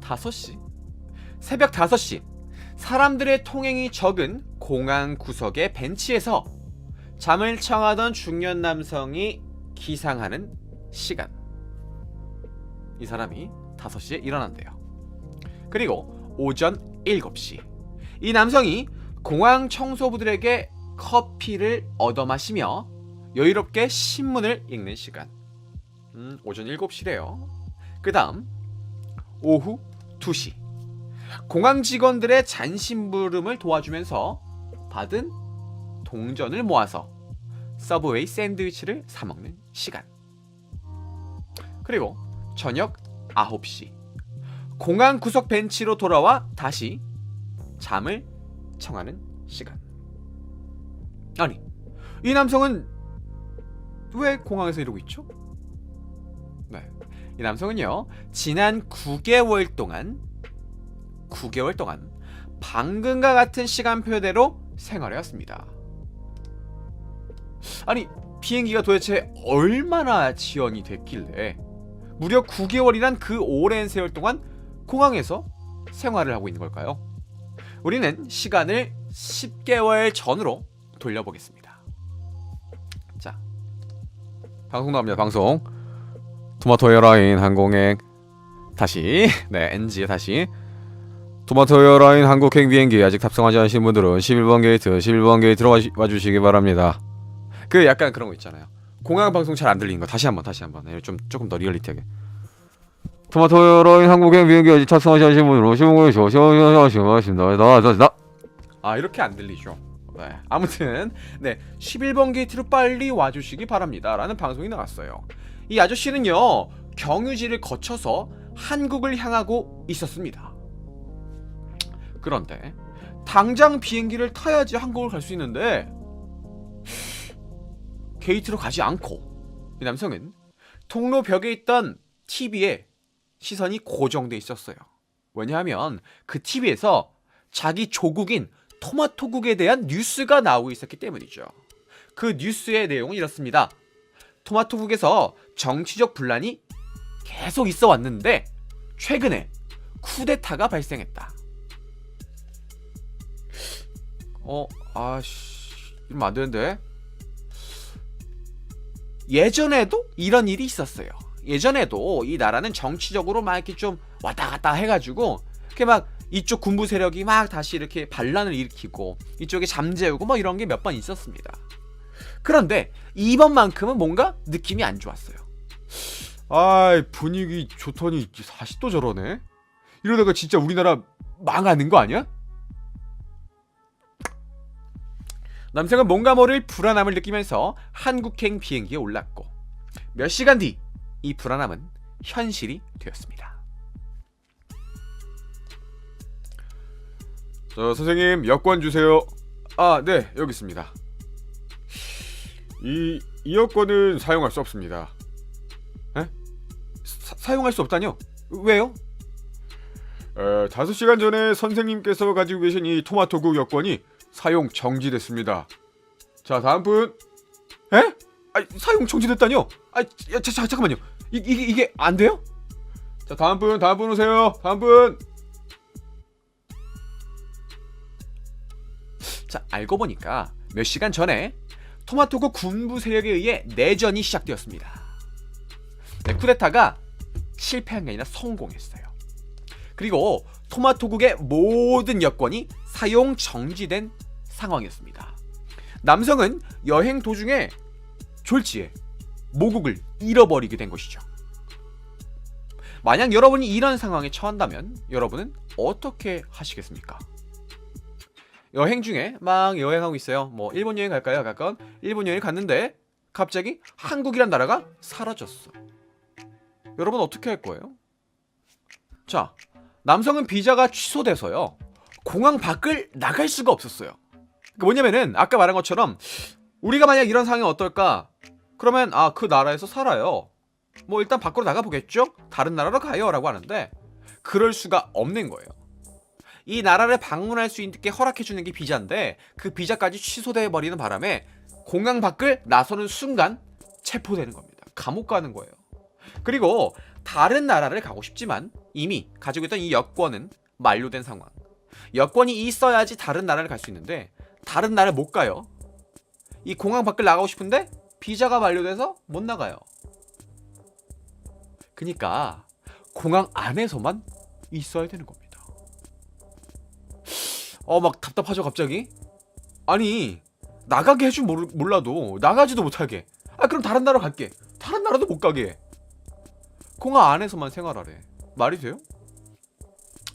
5시. 새벽 5시. 사람들의 통행이 적은 공항 구석의 벤치에서 잠을 청하던 중년 남성이 기상하는 시간. 이 사람이 5시에 일어난대요. 그리고 오전 7시. 이 남성이 공항 청소부들에게 커피를 얻어 마시며 여유롭게 신문을 읽는 시간. 오전 7시래요. 그 다음 오후 2시. 공항 직원들의 잔심부름을 도와주면서 받은 동전을 모아서 서브웨이 샌드위치를 사 먹는 시간. 그리고 저녁 9시. 공항 구석 벤치로 돌아와 다시 잠을 청하는 시간. 아니, 이 남성은 왜 공항에서 이러고 있죠? 네, 이 남성은요, 지난 9개월 동안 방금과 같은 시간표대로 생활해왔습니다. 아니, 비행기가 도대체 얼마나 지연이 됐길래 무려 9개월이란 그 오랜 세월 동안 공항에서 생활을 하고 있는 걸까요? 우리는 시간을 10개월 전으로 돌려보겠습니다. 자, 방송 나옵니다. 방송. 토마토 에어라인 항공행 다시, 네, NG에 다시. 토마토 에어라인 한국행 비행기 아직 탑승하지 않으신 분들은 11번 게이트로 와주시기 바랍니다. 그 약간 그런 거 있잖아요. 공항 방송 잘 안 들리는 거 다시 한번 네, 조금 더 리얼리티하게. 토마토 에어라인 한국행 비행기 아직 탑승하지 않으신 분들은 11번 게이트로 아, 이렇게 안 들리죠. 네, 아무튼 네, 11번 게이트로 빨리 와주시기 바랍니다 라는 방송이 나왔어요. 이 아저씨는요, 경유지를 거쳐서 한국을 향하고 있었습니다. 그런데 당장 비행기를 타야지 한국을 갈 수 있는데 게이트로 가지 않고 이 남성은 통로 벽에 있던 TV에 시선이 고정돼 있었어요. 왜냐하면 그 TV에서 자기 조국인 토마토국에 대한 뉴스가 나오고 있었기 때문이죠. 그 뉴스의 내용은 이렇습니다. 토마토국에서 정치적 분란이 계속 있어 왔는데 최근에 쿠데타가 발생했다. 이러면 안 되는데. 예전에도 이런 일이 있었어요. 예전에도 이 나라는 정치적으로 막 이렇게 좀 왔다 갔다 해가지고 이렇게 막 이쪽 군부 세력이 막 다시 이렇게 반란을 일으키고 이쪽에 잠재우고 뭐 이런 게 몇 번 있었습니다. 그런데 이번만큼은 뭔가 느낌이 안 좋았어요. 분위기 좋더니 다시 또 저러네. 이러다가 진짜 우리나라 망하는 거 아니야? 남성은 뭔가 모를 불안함을 느끼면서 한국행 비행기에 올랐고 몇 시간 뒤 이 불안함은 현실이 되었습니다. 선생님, 여권 주세요. 네, 여기 있습니다. 이 여권은 사용할 수 없습니다. 에? 사용할 수 없다뇨? 왜요? 5시간 전에 선생님께서 가지고 계신 이 토마토국 여권이 사용 정지됐습니다. 자, 다음 분. 에? 사용 정지됐다뇨? 잠깐만요. 이게 안 돼요? 자, 다음 분 오세요. 다음 분. 자, 알고 보니까 몇 시간 전에 토마토국 군부 세력에 의해 내전이 시작되었습니다. 네, 쿠데타가 실패한 게 아니라 성공했어요. 그리고 토마토국의 모든 여권이 사용 정지된 상황이었습니다. 남성은 여행 도중에 졸지에 모국을 잃어버리게 된 것이죠. 만약 여러분이 이런 상황에 처한다면 여러분은 어떻게 하시겠습니까? 여행 중에 막 여행하고 있어요. 뭐 일본 여행 갈까요? 가까운 일본 여행 갔는데 갑자기 한국이란 나라가 사라졌어. 여러분 어떻게 할 거예요? 자, 남성은 비자가 취소돼서요, 공항 밖을 나갈 수가 없었어요. 뭐냐면은 아까 말한 것처럼 우리가 만약 이런 상황이 어떨까? 그러면 그 나라에서 살아요. 뭐 일단 밖으로 나가보겠죠? 다른 나라로 가요 라고 하는데 그럴 수가 없는 거예요. 이 나라를 방문할 수 있게 허락해주는 게 비자인데 그 비자까지 취소돼 버리는 바람에 공항 밖을 나서는 순간 체포되는 겁니다. 감옥 가는 거예요. 그리고 다른 나라를 가고 싶지만 이미 가지고 있던 이 여권은 만료된 상황. 여권이 있어야지 다른 나라를 갈 수 있는데 다른 나라를 못 가요. 이 공항 밖을 나가고 싶은데 비자가 만료돼서 못 나가요. 그니까 공항 안에서만 있어야 되는 겁니다. 막 답답하죠 갑자기? 아니 나가게 해줄 몰라도 나가지도 못하게. 그럼 다른 나라 갈게. 다른 나라도 못 가게 해. 공항 안에서만 생활하래. 말이 돼요?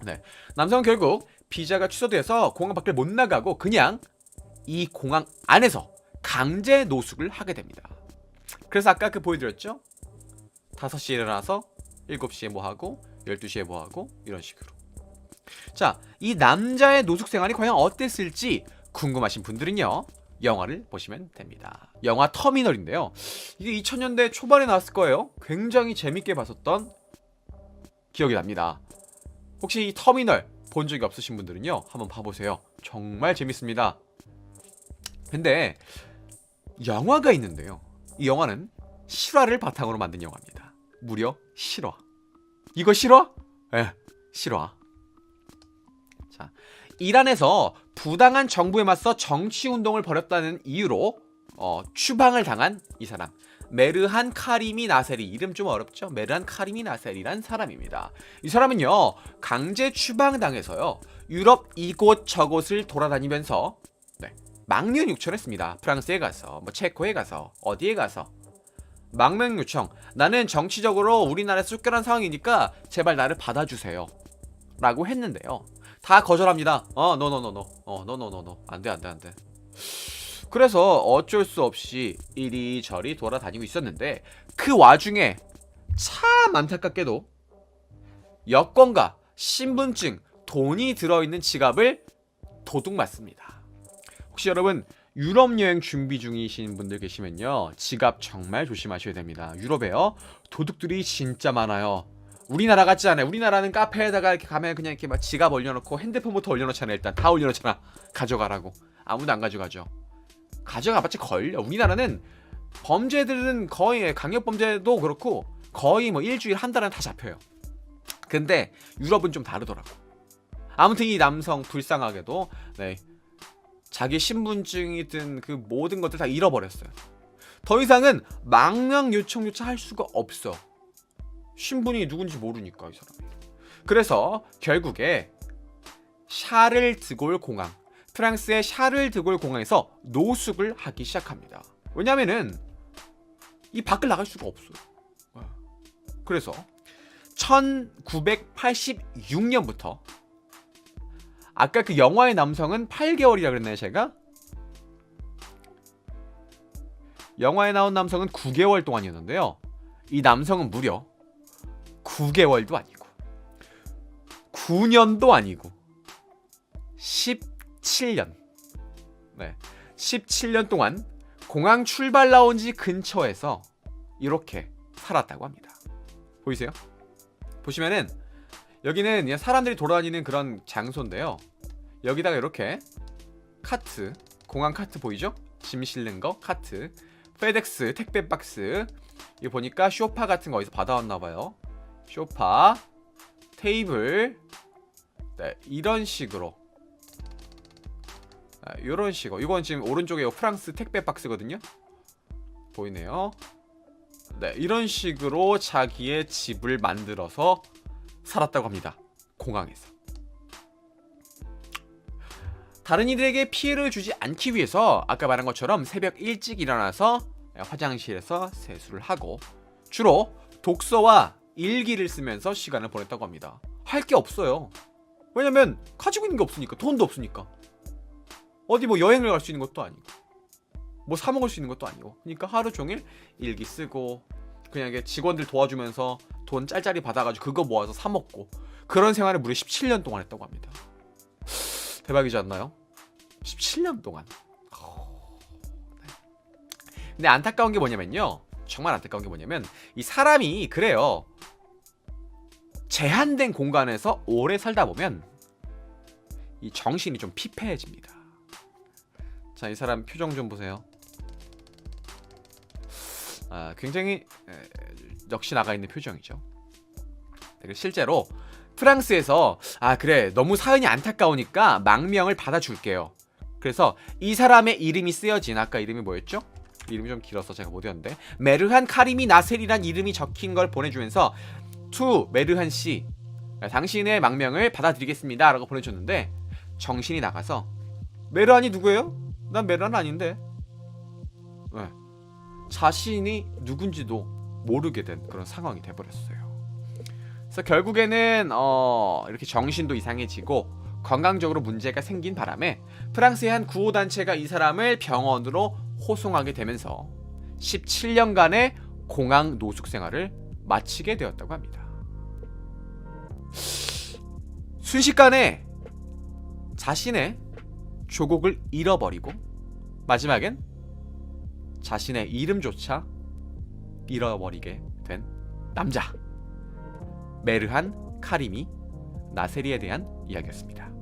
네, 남성은 결국 비자가 취소돼서 공항 밖을 못 나가고 그냥 이 공항 안에서 강제 노숙을 하게 됩니다. 그래서 아까 보여드렸죠? 5시에 일어나서 7시에 뭐하고 12시에 뭐하고 이런 식으로. 자, 이 남자의 노숙 생활이 과연 어땠을지 궁금하신 분들은요, 영화를 보시면 됩니다. 영화 터미널인데요, 이게 2000년대 초반에 나왔을 거예요. 굉장히 재밌게 봤었던 기억이 납니다. 혹시 이 터미널 본 적이 없으신 분들은요, 한번 봐보세요. 정말 재밌습니다. 근데 영화가 있는데요, 이 영화는 실화를 바탕으로 만든 영화입니다. 무려 실화. 이거 실화? 예, 실화. 자, 이란에서 부당한 정부에 맞서 정치운동을 벌였다는 이유로 추방을 당한 이 사람, 메르한 카리미 나세리. 이름 좀 어렵죠? 메르한 카리미 나세리란 사람입니다. 이 사람은요, 강제 추방당해서요, 유럽 이곳 저곳을 돌아다니면서 망명 요청했습니다. 프랑스에 가서, 체코에 가서, 어디에 가서 망명 요청. 나는 정치적으로 우리나라에서 쫓겨난 상황이니까 제발 나를 받아주세요 라고 했는데요, 다 거절합니다. 노노노노. 안돼. 그래서 어쩔 수 없이 이리저리 돌아다니고 있었는데, 그 와중에 참 안타깝게도 여권과 신분증, 돈이 들어있는 지갑을 도둑맞습니다. 혹시 여러분 유럽 여행 준비 중이신 분들 계시면요, 지갑 정말 조심하셔야 됩니다. 유럽에요, 도둑들이 진짜 많아요. 우리나라 같지 않아요. 우리나라는 카페에다가 이렇게 가면 그냥 이렇게 막 지갑 올려놓고 핸드폰부터 올려놓잖아요. 일단 다 올려놓잖아. 가져가라고. 아무도 안 가져가죠. 가져가봤자 걸려. 우리나라는 범죄들은 거의, 강력범죄도 그렇고 거의 일주일 한 달은 다 잡혀요. 근데 유럽은 좀 다르더라고. 아무튼 이 남성 불쌍하게도 자기 신분증이든 그 모든 것들 다 잃어버렸어요. 더 이상은 망명 요청조차 할 수가 없어. 신분이 누군지 모르니까 이 사람이. 그래서 결국에 샤를드골 공항, 프랑스의 샤를드골 공항에서 노숙을 하기 시작합니다. 왜냐면은 이 밖을 나갈 수가 없어요. 그래서 1986년부터, 아까 그 영화의 남성은 8개월이라 그랬나요 제가? 영화에 나온 남성은 9개월 동안이었는데요, 이 남성은 무려 9개월도 아니고 9년도 아니고 17년 17년 동안 공항 출발 라운지 근처에서 이렇게 살았다고 합니다. 보이세요? 보시면은 여기는 그냥 사람들이 돌아다니는 그런 장소인데요, 여기다가 이렇게 카트, 공항 카트 보이죠? 짐 실는 거 카트, 페덱스 택배 박스, 이거 보니까 쇼파 같은 거 어디서 받아왔나봐요. 쇼파, 테이블, 이런 식으로, 이런 식으로. 이건 지금 오른쪽에 프랑스 택배 박스거든요. 보이네요. 이런 식으로 자기의 집을 만들어서 살았다고 합니다. 공항에서. 다른 이들에게 피해를 주지 않기 위해서 아까 말한 것처럼 새벽 일찍 일어나서 화장실에서 세수를 하고 주로 독서와 일기를 쓰면서 시간을 보냈다고 합니다. 할 게 없어요. 왜냐면 가지고 있는 게 없으니까. 돈도 없으니까. 어디 여행을 갈 수 있는 것도 아니고 사 먹을 수 있는 것도 아니고. 그러니까 하루 종일 일기 쓰고 그냥 직원들 도와주면서 돈 짤짤이 받아가지고 그거 모아서 사 먹고, 그런 생활을 무려 17년 동안 했다고 합니다. 대박이지 않나요? 17년 동안. 근데 안타까운 게 뭐냐면요, 정말 안타까운 게 뭐냐면 이 사람이 그래요, 제한된 공간에서 오래 살다 보면 이 정신이 좀 피폐해집니다. 자, 이 사람 표정 좀 보세요. 굉장히 넋이 나가 있는 표정이죠. 실제로 프랑스에서 그래 너무 사연이 안타까우니까 망명을 받아줄게요. 그래서 이 사람의 이름이 쓰여진 아까 이름이 뭐였죠? 이름이 좀 길어서 제가 못 외웠는데 메르한 카리미 나셀이란 이름이 적힌 걸 보내주면서 투 메르한 씨 당신의 망명을 받아들이겠습니다 라고 보내줬는데 정신이 나가서 메르한이 누구예요? 난 메르한 아닌데 네. 자신이 누군지도 모르게 된 그런 상황이 돼버렸어요. 그래서 결국에는 이렇게 정신도 이상해지고 건강적으로 문제가 생긴 바람에 프랑스의 한 구호단체가 이 사람을 병원으로 호송하게 되면서 17년간의 공항 노숙 생활을 마치게 되었다고 합니다. 순식간에 자신의 조국을 잃어버리고 마지막엔 자신의 이름조차 잃어버리게 된 남자 메르한 카리미 나세리에 대한 이야기였습니다.